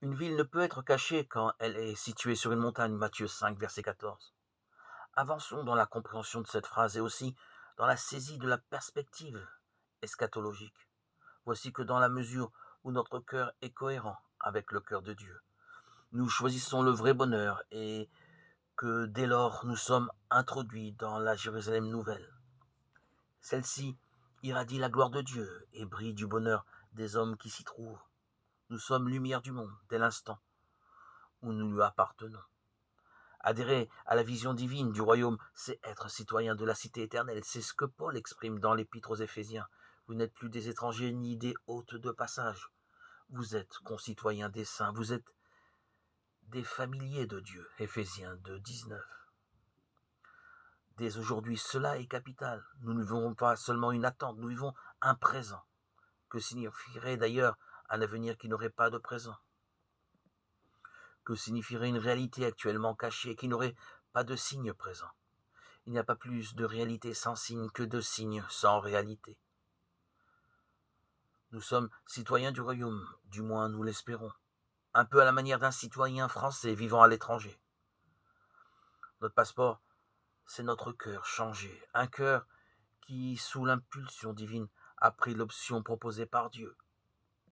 Une ville ne peut être cachée quand elle est située sur une montagne, Matthieu 5, verset 14. Avançons dans la compréhension de cette phrase et aussi dans la saisie de la perspective eschatologique. Voici que dans la mesure où notre cœur est cohérent avec le cœur de Dieu, nous choisissons le vrai bonheur et que dès lors nous sommes introduits dans la Jérusalem nouvelle. Celle-ci irradie la gloire de Dieu et brille du bonheur des hommes qui s'y trouvent. Nous sommes lumière du monde dès l'instant où nous lui appartenons. Adhérer à la vision divine du royaume, c'est être citoyen de la cité éternelle. C'est ce que Paul exprime dans l'Épître aux Éphésiens. Vous n'êtes plus des étrangers ni des hôtes de passage. Vous êtes concitoyens des saints. Vous êtes des familiers de Dieu. Éphésiens 2, 19. Dès aujourd'hui, cela est capital. Nous ne vivons pas seulement une attente, nous vivons un présent. Que signifierait d'ailleurs un avenir qui n'aurait pas de présent? Que signifierait une réalité actuellement cachée qui n'aurait pas de signe présent? Il n'y a pas plus de réalité sans signe que de signe sans réalité. Nous sommes citoyens du royaume, du moins nous l'espérons, un peu à la manière d'un citoyen français vivant à l'étranger. Notre passeport, c'est notre cœur changé, un cœur qui, sous l'impulsion divine, a pris l'option proposée par Dieu,